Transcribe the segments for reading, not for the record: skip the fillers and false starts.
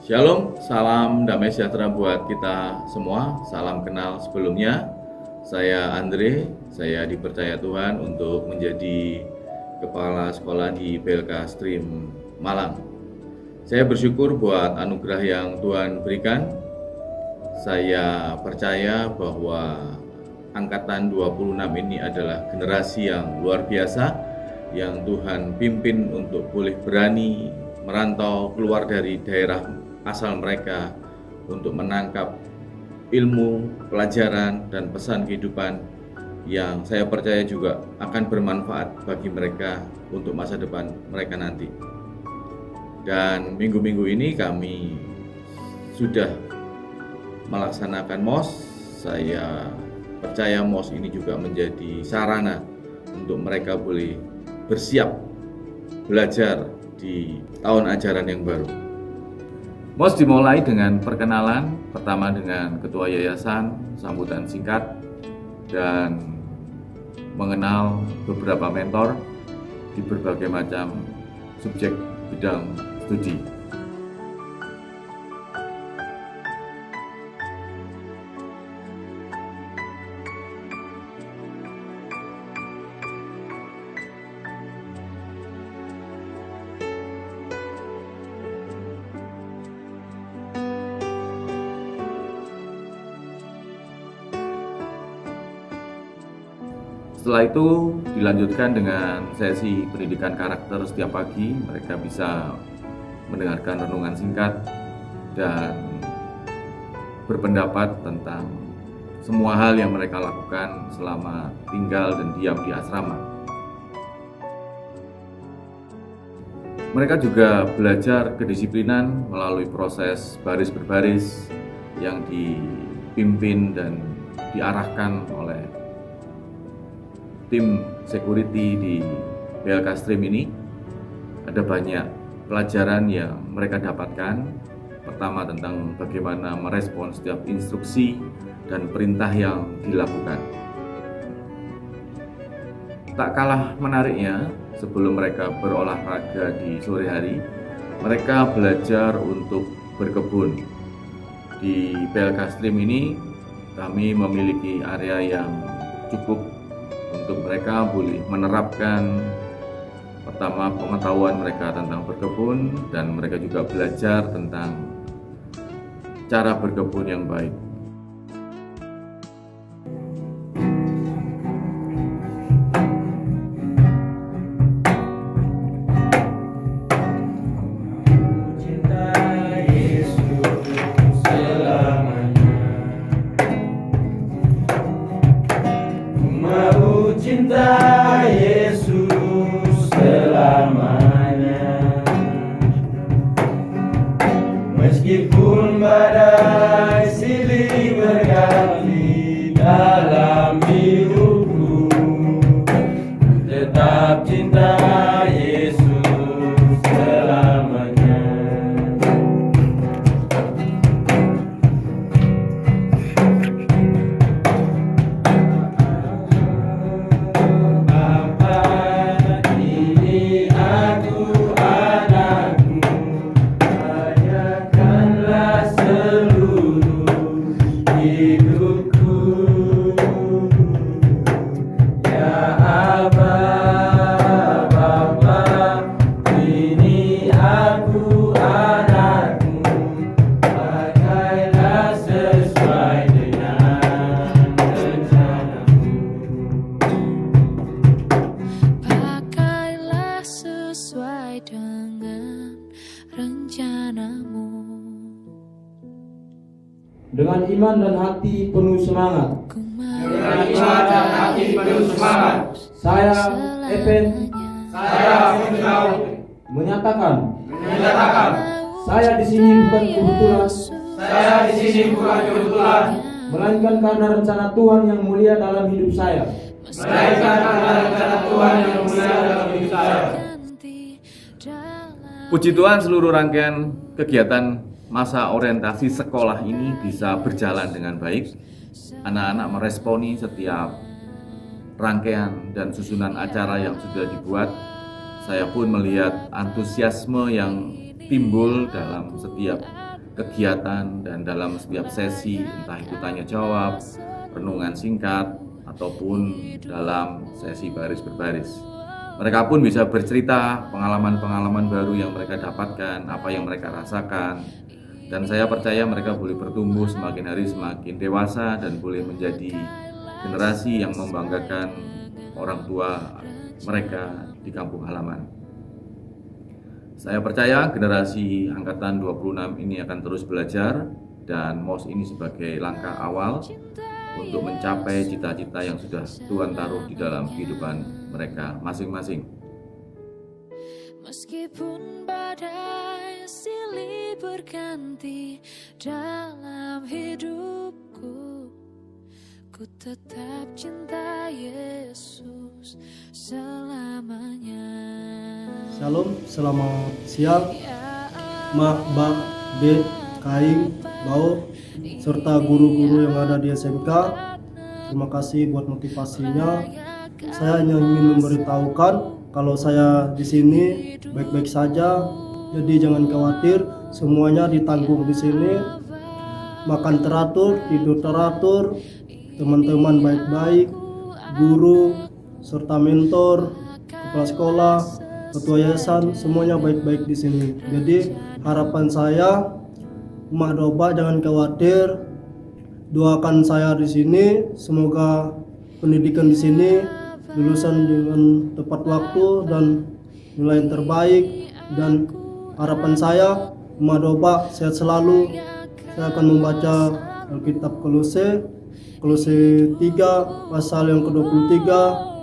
Shalom, salam damai sejahtera buat kita semua. Salam kenal sebelumnya. Saya Andre, saya dipercaya Tuhan untuk menjadi kepala sekolah di PLK Stream Malang. Saya bersyukur buat anugerah yang Tuhan berikan. Saya percaya bahwa angkatan 26 ini adalah generasi yang luar biasa yang Tuhan pimpin untuk boleh berani merantau keluar dari daerah asal mereka untuk menangkap ilmu, pelajaran, dan pesan kehidupan yang saya percaya juga akan bermanfaat bagi mereka untuk masa depan mereka nanti. Dan minggu-minggu ini kami sudah melaksanakan MOS. Saya percaya MOS ini juga menjadi sarana untuk mereka boleh bersiap belajar di tahun ajaran yang baru. MOS dimulai dengan perkenalan, pertama dengan ketua yayasan, sambutan singkat, dan mengenal beberapa mentor di berbagai macam subjek bidang studi. Setelah itu dilanjutkan dengan sesi pendidikan karakter setiap pagi. Mereka bisa mendengarkan renungan singkat dan berpendapat tentang semua hal yang mereka lakukan selama tinggal dan diam di asrama. Mereka juga belajar kedisiplinan melalui proses baris berbaris yang dipimpin dan diarahkan oleh tim security di PLK Stream ini. Ada banyak pelajaran yang mereka dapatkan. Pertama, tentang bagaimana merespon setiap instruksi dan perintah yang dilakukan. Tak kalah menariknya, sebelum mereka berolahraga di sore hari, mereka belajar untuk berkebun. Di PLK Stream ini kami memiliki area yang cukup untuk mereka boleh menerapkan pertama pengetahuan mereka tentang berkebun, dan mereka juga belajar tentang cara berkebun yang baik. Cinta Yesus selamanya, meskipun badai silih berganti dalam hidupku, tetap cinta Yesus selamanya. Dengan iman dan hati penuh semangat. Dengan iman dan hati penuh semangat. Saya, Epen, Saya Firdaus, menyatakan saya di sini bukan kebetulan, melainkan karena rencana Tuhan yang mulia dalam hidup saya. Puji Tuhan, seluruh rangkaian kegiatan masa orientasi sekolah ini bisa berjalan dengan baik. Anak-anak meresponi setiap rangkaian dan susunan acara yang sudah dibuat. Saya pun melihat antusiasme yang timbul dalam setiap kegiatan dan dalam setiap sesi, entah itu tanya jawab, renungan singkat, ataupun dalam sesi baris berbaris. Mereka pun bisa bercerita pengalaman-pengalaman baru yang mereka dapatkan, apa yang mereka rasakan. Dan saya percaya mereka boleh bertumbuh semakin hari semakin dewasa dan boleh menjadi generasi yang membanggakan orang tua mereka di kampung halaman. Saya percaya generasi angkatan 26 ini akan terus belajar dan MOS ini sebagai langkah awal untuk mencapai cita-cita yang sudah Tuhan taruh di dalam kehidupan mereka masing-masing. Meskipun badai silih berganti dalam hidupku, ku tetap cinta Yesus selamanya. Shalom, selamat siang. Mak, Bak, Bet, Kaing, Bau, serta guru-guru yang ada di SMK. Terima kasih buat motivasinya. Saya hanya ingin memberitahukan kalau saya di sini baik-baik saja. Jadi jangan khawatir, semuanya ditanggung di sini. Makan teratur, tidur teratur, teman-teman baik-baik, guru serta mentor, kepala sekolah, ketua yayasan, semuanya baik-baik di sini. Jadi harapan saya, Mak Doba jangan khawatir, doakan saya di sini, semoga pendidikan di sini lulusan dengan tepat waktu dan nilai yang terbaik. Dan harapan saya, Mak Doba sehat selalu. Saya akan membaca Alkitab Kolose 3 pasal yang ke-23.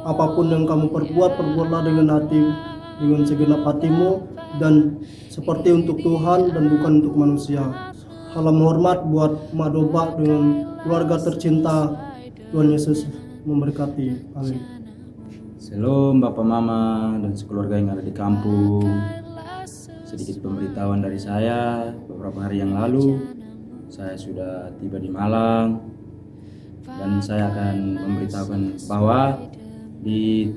Apapun yang kamu perbuat, perbuatlah dengan hati, dengan segenap hatimu, dan seperti untuk Tuhan dan bukan untuk manusia. Salam hormat buat Mak Doba dengan keluarga tercinta. Tuhan Yesus memberkati. Amin. Shalom Bapak Mama dan sekeluarga yang ada di kampung. Sedikit pemberitahuan dari saya. Beberapa hari yang lalu saya sudah tiba di Malang, dan saya akan memberitahukan bahwa di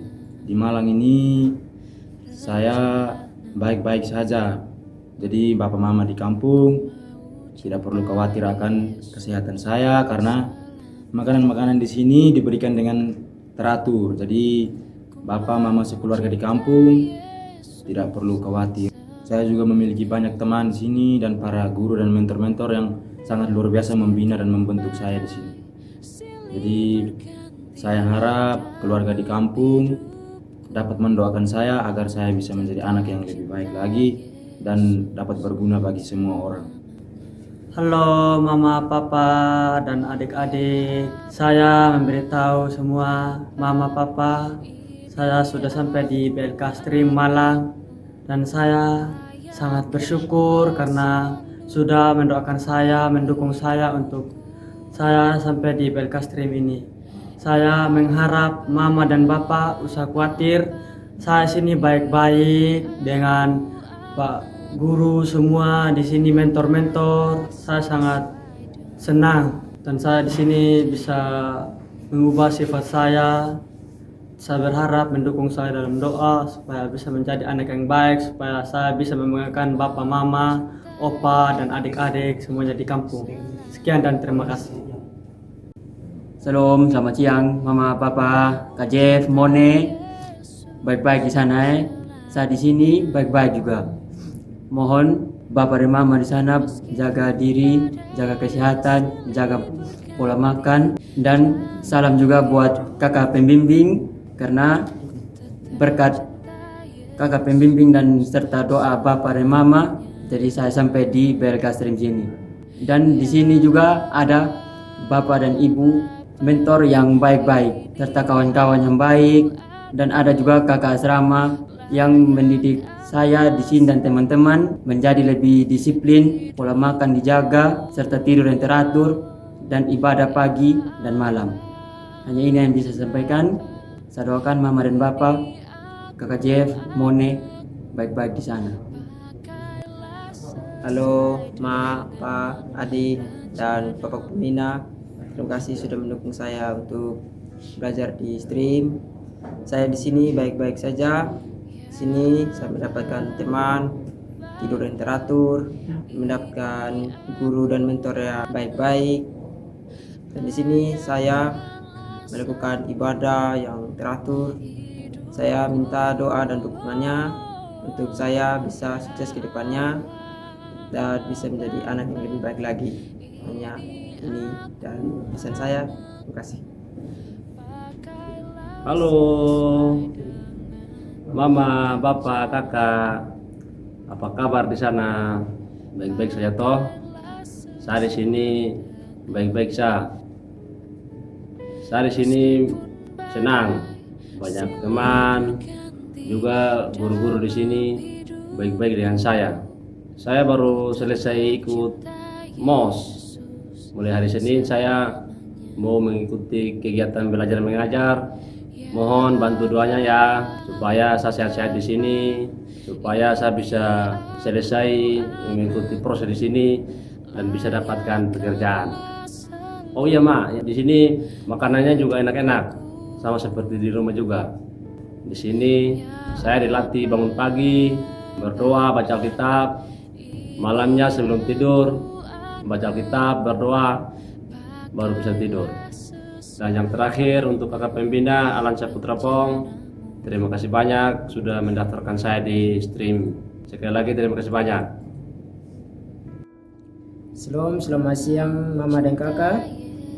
Malang ini saya baik-baik saja. Jadi Bapak Mama di kampung tidak perlu khawatir akan kesehatan saya, karena makanan-makanan di sini diberikan dengan teratur. Jadi Bapak Mama sekeluarga di kampung tidak perlu khawatir. Saya juga memiliki banyak teman di sini dan para guru dan mentor-mentor yang sangat luar biasa membina dan membentuk saya di sini. Jadi saya harap keluarga di kampung dapat mendoakan saya agar saya bisa menjadi anak yang lebih baik lagi dan dapat berguna bagi semua orang. Halo Mama, Papa, dan adik-adik. Saya memberitahu semua Mama, Papa, saya sudah sampai di BLK Stream Malang, dan saya sangat bersyukur karena sudah mendoakan saya, mendukung saya untuk saya sampai di BLK Stream ini. Saya mengharap Mama dan Bapak usah khawatir. Saya sini baik-baik dengan Pak Guru semua di sini, mentor-mentor. Saya sangat senang dan saya di sini bisa mengubah sifat saya. Saya berharap mendukung saya dalam doa supaya bisa menjadi anak yang baik, supaya saya bisa membanggakan Bapak, Mama, Opa, dan adik-adik semuanya di kampung. Sekian dan terima kasih. Shalom, selamat siang Mama, Papa, Kak Jeff, Mone. Baik-baik di sana. Saya di sini baik-baik juga. Mohon Bapak dan Mama di sana jaga diri, jaga kesehatan, jaga pola makan, dan salam juga buat kakak pembimbing, karena berkat kakak pembimbing dan serta doa Bapak dan Mama, jadi saya sampai di BLK Stream sini. Dan di sini juga ada Bapak dan Ibu mentor yang baik-baik, serta kawan-kawan yang baik, dan ada juga kakak asrama yang mendidik saya di sini dan teman-teman menjadi lebih disiplin, pola makan dijaga, serta tidur yang teratur, dan ibadah pagi dan malam. Hanya ini yang bisa saya sampaikan. Saya doakan Mama dan Bapak, Kakak Jeff, Mone, baik-baik di sana. Halo Ma, Pak, Adik, dan Bapak Pembina. Terima kasih sudah mendukung saya untuk belajar di stream. Saya di sini baik-baik saja. Di sini saya mendapatkan teman, tidur yang teratur, mendapatkan guru dan mentor yang baik-baik. Dan di sini saya melakukan ibadah yang teratur. Saya minta doa dan dukungannya untuk saya bisa sukses ke depannya dan bisa menjadi anak yang lebih baik lagi. Hanya ini dan pesan saya. Terima kasih. Halo Mama, Bapak, Kakak, apa kabar di sana? Baik-baik saja toh? Saya di sini baik-baik saja. Saya di sini senang, banyak teman, juga guru-guru di sini baik-baik dengan saya. Saya baru selesai ikut MOS. Mulai hari Senin saya mau mengikuti kegiatan belajar mengajar. Mohon bantu doanya ya, supaya saya sehat-sehat di sini, supaya saya bisa selesai mengikuti proses di sini dan bisa dapatkan pekerjaan. Oh iya Mak, di sini makanannya juga enak-enak, sama seperti di rumah juga. Di sini saya dilatih bangun pagi, berdoa, baca Alkitab, malamnya sebelum tidur baca Alkitab, berdoa, baru bisa tidur. Dan yang terakhir untuk kakak pembina Alan Saputra Pong, terima kasih banyak sudah mendaftarkan saya di stream. Sekali lagi terima kasih banyak. Selamat siang Mama dan Kakak.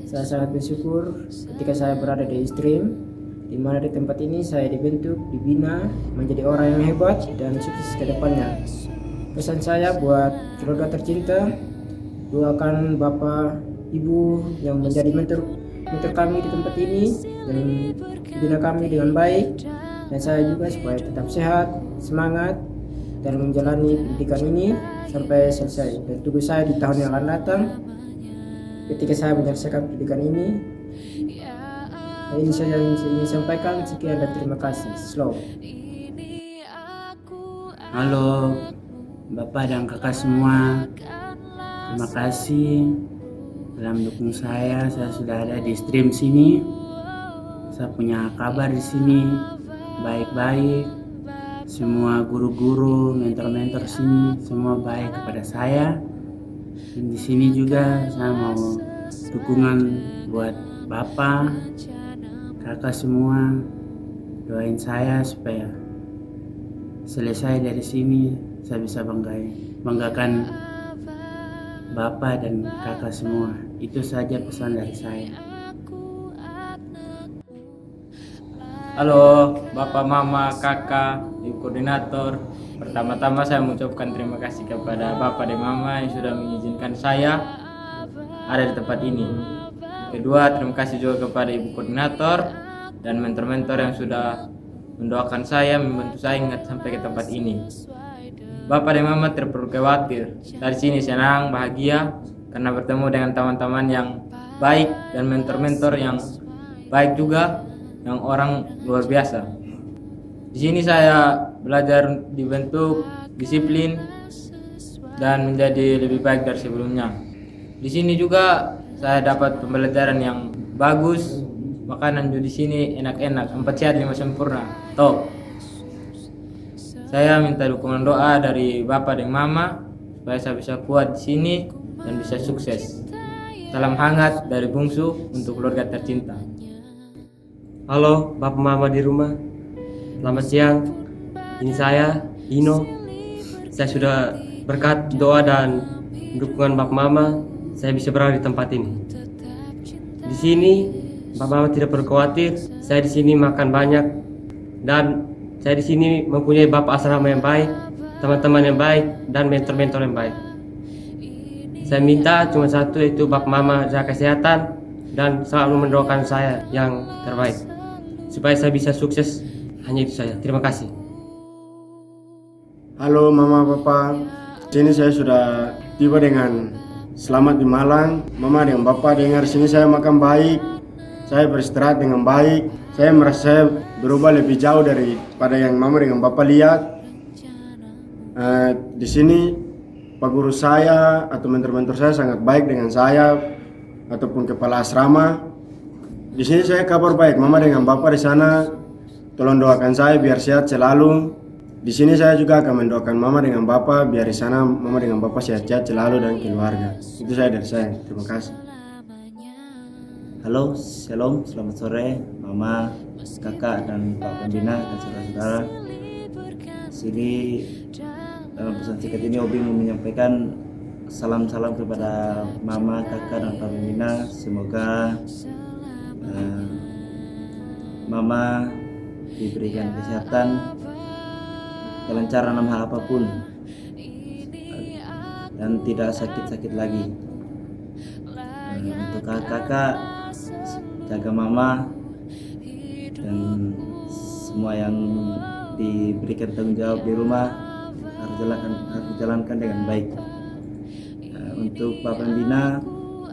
Saya sangat bersyukur ketika saya berada di stream, di mana di tempat ini saya dibentuk, dibina menjadi orang yang hebat dan sukses ke depannya. Pesan saya buat keluarga tercinta, doakan Bapak, Ibu yang menjadi mentor kami di tempat ini dan bina kami dengan baik, dan saya juga supaya tetap sehat, semangat dan menjalani pendidikan ini sampai selesai. Dan tunggu saya di tahun yang akan datang ketika saya menyelesaikan pendidikan ini. Ini saya yang ingin sampaikan. Sekian dan terima kasih. Slow. Halo Bapak dan Kakak semua, terima kasih telah mendukung saya sudah ada di stream sini. Saya punya kabar di sini baik-baik. Semua guru-guru, mentor-mentor sini semua baik kepada saya. Dan di sini juga saya mau dukungan buat Bapak, Kakak semua. Doain saya supaya selesai dari sini saya bisa banggakan Bapak dan Kakak semua. Itu saja pesan dari saya. Halo Bapak, Mama, Kakak, Ibu Koordinator. Pertama-tama saya mengucapkan terima kasih kepada Bapak dan Mama yang sudah mengizinkan saya ada di tempat ini. Kedua, terima kasih juga kepada Ibu Koordinator dan mentor-mentor yang sudah mendoakan saya, membantu saya ingat sampai ke tempat ini. Bapak dan Mama tidak perlu khawatir. Dari sini senang, bahagia karena bertemu dengan teman-teman yang baik dan mentor-mentor yang baik juga, yang orang luar biasa. Di sini saya belajar dibentuk disiplin dan menjadi lebih baik dari sebelumnya. Di sini juga saya dapat pembelajaran yang bagus. Makanan di sini enak-enak, 4 sehat 5 sempurna. Top. Saya minta dukungan doa dari Bapak dan Mama supaya saya bisa kuat di sini dan bisa sukses. Salam hangat dari Bungsu untuk keluarga tercinta. Halo Bapak Mama di rumah, selamat siang. Ini saya Ino. Saya sudah berkat doa dan dukungan Bapak Mama, saya bisa berada di tempat ini. Di sini Bapak Mama tidak perlu khawatir. Saya di sini makan banyak dan saya di sini mempunyai Bapak asrama yang baik, teman-teman yang baik, dan mentor-mentor yang baik. Saya minta cuma satu, yaitu Bapak Mama jaga kesehatan dan selalu mendoakan saya yang terbaik supaya saya bisa sukses. Hanya itu saja. Terima kasih. Halo Mama, Papa. Sini saya sudah tiba dengan selamat di Malang. Mama dan Bapak dengar sini saya makan baik, saya beristirahat dengan baik. Saya merasa saya berubah lebih jauh daripada yang Mama dengan Bapak lihat. Di sini Pak guru saya atau mentor-mentor saya sangat baik dengan saya ataupun kepala asrama. Di sini saya kabar baik. Mama dengan Bapak di sana tolong doakan saya biar sehat selalu Di sini saya juga akan mendoakan mama dengan papa biar di sana mama dengan papa sehat-sehat selalu dan keluarga. Itu saya dari saya. Terima kasih. Halo, shalom, selamat sore mama, kakak dan pak pembina dan saudara-saudara. Sini dalam pesan singkat ini Obi mau menyampaikan salam-salam kepada mama, kakak dan pak pembina. Semoga mama diberikan kesehatan, kelancaran dalam hal apapun, dan tidak sakit-sakit lagi. Untuk kakak, jaga mama dan semua yang diberikan tanggung jawab di rumah harus dijalankan dengan baik. Untuk Pak Pembina,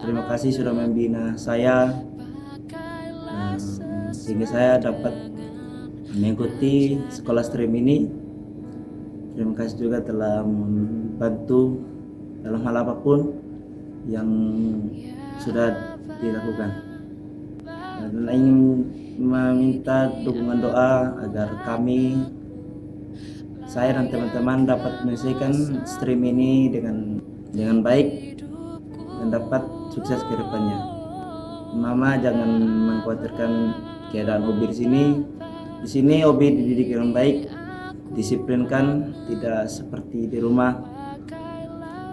terima kasih sudah membina saya sehingga saya dapat mengikuti sekolah stream ini. Terima kasih juga telah membantu dalam hal apapun yang sudah dilakukan. Dan ingin meminta dukungan doa agar saya dan teman-teman dapat menyelesaikan stream ini dengan baik dan dapat sukses ke depannya. Mama jangan mengkhawatirkan keadaan Obi di sini. Di sini Obi dididik dengan baik, disiplinkan, tidak seperti di rumah.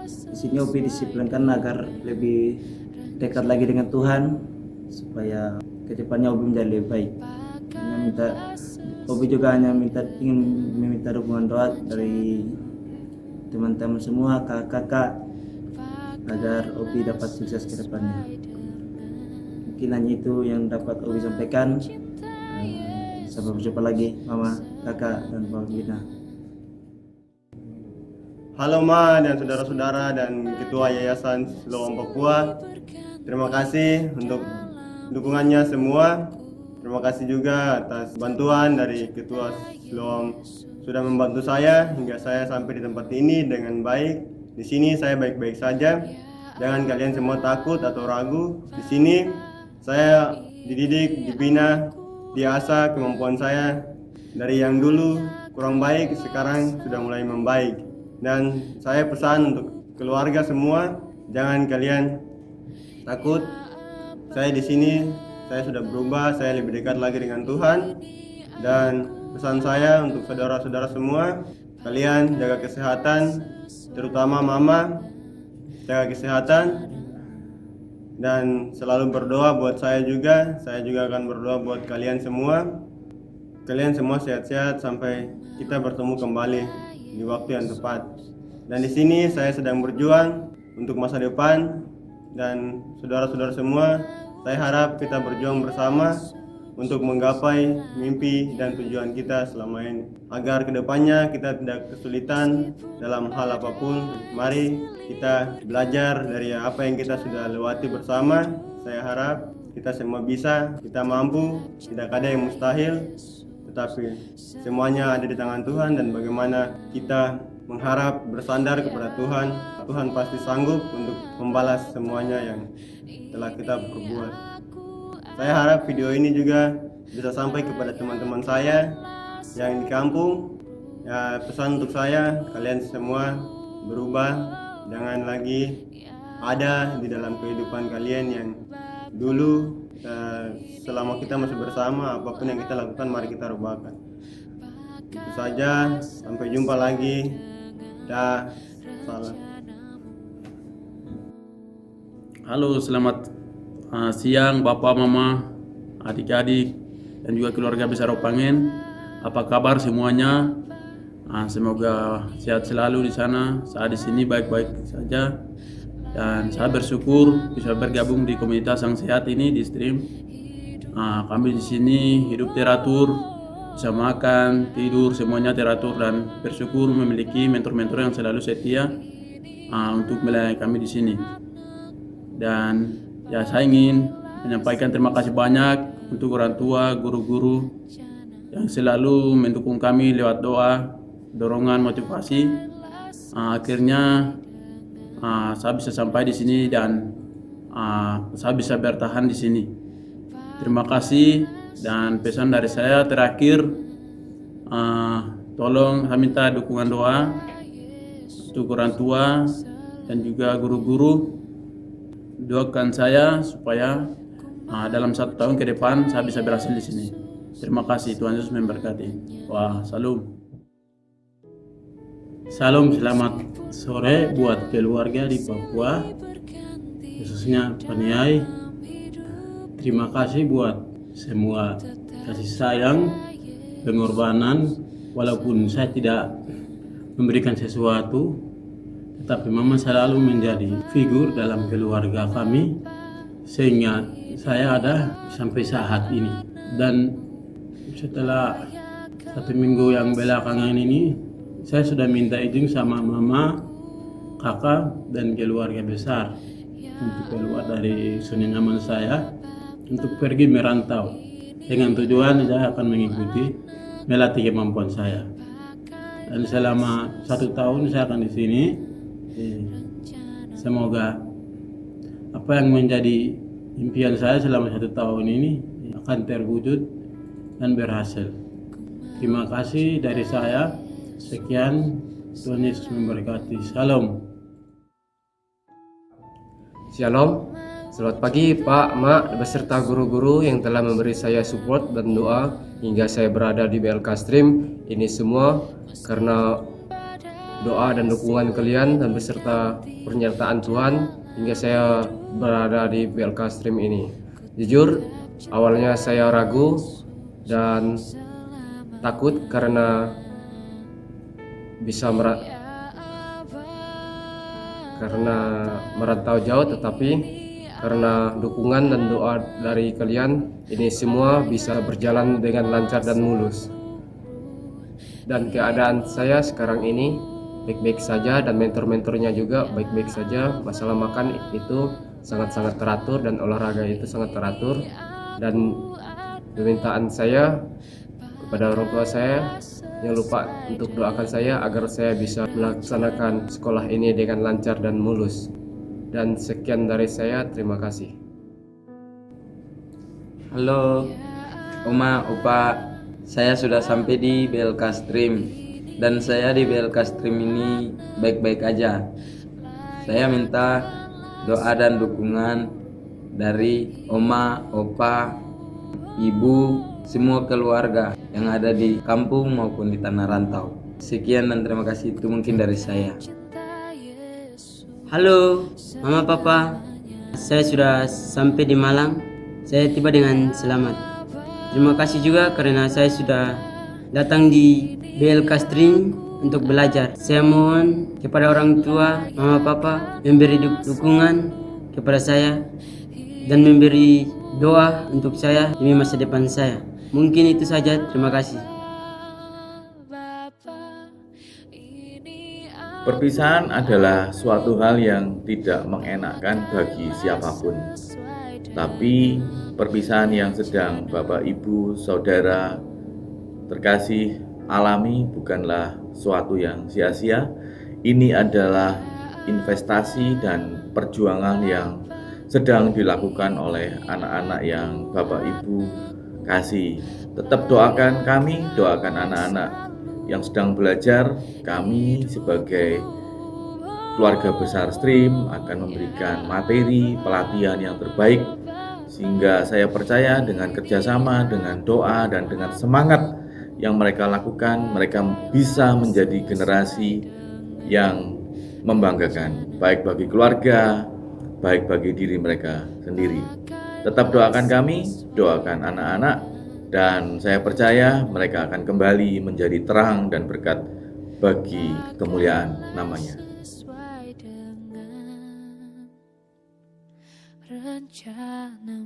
Di sini Obi disiplinkan agar lebih dekat lagi dengan Tuhan supaya kedepannya Obi menjadi lebih baik. Obi juga ingin meminta dukungan doa dari teman-teman semua, kakak-kakak, agar Obi dapat sukses ke depannya. Mungkin hanya itu yang dapat Obi sampaikan. Sampai berjumpa lagi mama, kakak, dan Pak Pembina. Halo Ma dan saudara-saudara dan Ketua Yayasan Siloam Papua. Terima kasih untuk dukungannya semua. Terima kasih juga atas bantuan dari Ketua Siloam sudah membantu saya hingga saya sampai di tempat ini dengan baik. Di sini saya baik-baik saja. Jangan kalian semua takut atau ragu. Di sini saya dididik, dibina, diasah kemampuan saya dari yang dulu kurang baik sekarang sudah mulai membaik. Dan saya pesan untuk keluarga semua, jangan kalian takut. Saya di sini, saya sudah berubah, saya lebih dekat lagi dengan Tuhan. Dan pesan saya untuk saudara-saudara semua, kalian jaga kesehatan, terutama mama, jaga kesehatan. Dan selalu berdoa buat saya juga akan berdoa buat kalian semua. Kalian semua sehat-sehat sampai kita bertemu kembali di waktu yang tepat. Dan di sini saya sedang berjuang untuk masa depan, dan saudara-saudara semua, saya harap kita berjuang bersama untuk menggapai mimpi dan tujuan kita selama ini, agar kedepannya kita tidak kesulitan dalam hal apapun. Mari kita belajar dari apa yang kita sudah lewati bersama. Saya harap kita semua bisa, kita mampu, tidak ada yang mustahil, tetapi semuanya ada di tangan Tuhan. Dan bagaimana kita mengharap bersandar kepada Tuhan, Tuhan pasti sanggup untuk membalas semuanya yang telah kita perbuat. Saya harap video ini juga bisa sampai kepada teman-teman saya yang di kampung. Ya, pesan untuk saya, kalian semua berubah, jangan lagi ada di dalam kehidupan kalian yang dulu. Selama kita masih bersama, apapun yang kita lakukan mari kita rubahkan. Itu saja, sampai jumpa lagi. Dah, salam. Halo, selamat siang Bapak, Mama, adik-adik, dan juga keluarga besar Opangen. Apa kabar semuanya? Semoga sehat selalu di sana. Saya di sini baik-baik saja, dan saya bersyukur bisa bergabung di komunitas yang sehat ini di stream. Kami di sini hidup teratur, bisa makan, tidur, semuanya teratur, dan bersyukur memiliki mentor-mentor yang selalu setia untuk melayani kami di sini. Dan ya, saya ingin menyampaikan terima kasih banyak untuk orang tua, guru-guru yang selalu mendukung kami lewat doa, dorongan, motivasi. Akhirnya saya bisa sampai di sini dan saya bisa bertahan di sini. Terima kasih, dan pesan dari saya terakhir, tolong saya minta dukungan doa untuk orang tua dan juga guru-guru. Doakan saya supaya dalam 1 tahun ke depan saya bisa berhasil di sini. Terima kasih, Tuhan Yesus memberkati. Wah, salam. Salam, selamat sore buat keluarga di Papua, khususnya Paniai. Terima kasih buat semua kasih sayang, pengorbanan, walaupun saya tidak memberikan sesuatu, tetapi Mama selalu menjadi figur dalam keluarga kami, sehingga saya ada sampai saat ini. Dan setelah 1 minggu yang belakangan ini, saya sudah minta izin sama Mama, Kakak, dan keluarga besar untuk keluar dari zona nyaman saya untuk pergi merantau dengan tujuan saya akan mengikuti melatih kemampuan saya. Dan selama 1 tahun saya akan di sini. Semoga apa yang menjadi impian saya selama 1 tahun ini akan terwujud dan berhasil. Terima kasih dari saya. Sekian, Tuhan Yesus memberkati. Salam. Shalom. Selamat pagi Pak, Mak, beserta guru-guru yang telah memberi saya support dan doa hingga saya berada di BLK Stream. Ini semua karena doa dan dukungan kalian dan beserta pernyataan Tuhan hingga saya berada di BLK Stream ini. Jujur, awalnya saya ragu dan takut karena merantau jauh, tetapi karena dukungan dan doa dari kalian, ini semua bisa berjalan dengan lancar dan mulus. Dan keadaan saya sekarang ini baik-baik saja, dan mentor-mentornya juga baik-baik saja. Masalah makan itu sangat-sangat teratur dan olahraga itu sangat teratur. Dan permintaan saya kepada orang tua saya, jangan lupa untuk doakan saya agar saya bisa melaksanakan sekolah ini dengan lancar dan mulus. Dan sekian dari saya, terima kasih. Halo Oma, Opa, saya sudah sampai di BLK Stream. Dan saya di BLK Stream ini baik-baik aja. Saya minta doa dan dukungan dari Oma, Opa, Ibu, semua keluarga yang ada di kampung maupun di tanah rantau. Sekian dan terima kasih, itu mungkin dari saya. Halo Mama Papa, saya sudah sampai di Malang. Saya tiba dengan selamat. Terima kasih juga karena saya sudah datang di BLK Stream untuk belajar. Saya mohon kepada orang tua, Mama Papa, memberi dukungan kepada saya dan memberi doa untuk saya demi masa depan saya. Mungkin itu saja, terima kasih. Perpisahan adalah suatu hal yang tidak mengenakkan bagi siapapun. Tapi perpisahan yang sedang Bapak, Ibu, Saudara terkasih alami bukanlah suatu yang sia-sia. Ini adalah investasi dan perjuangan yang sedang dilakukan oleh anak-anak yang Bapak, Ibu kasih. Tetap doakan kami, doakan anak-anak yang sedang belajar. Kami sebagai keluarga besar Stream akan memberikan materi pelatihan yang terbaik, sehingga saya percaya dengan kerjasama, dengan doa, dan dengan semangat yang mereka lakukan, mereka bisa menjadi generasi yang membanggakan, baik bagi keluarga, baik bagi diri mereka sendiri. Tetap doakan kami, doakan anak-anak, dan saya percaya mereka akan kembali menjadi terang dan berkat bagi kemuliaan namanya. Rencana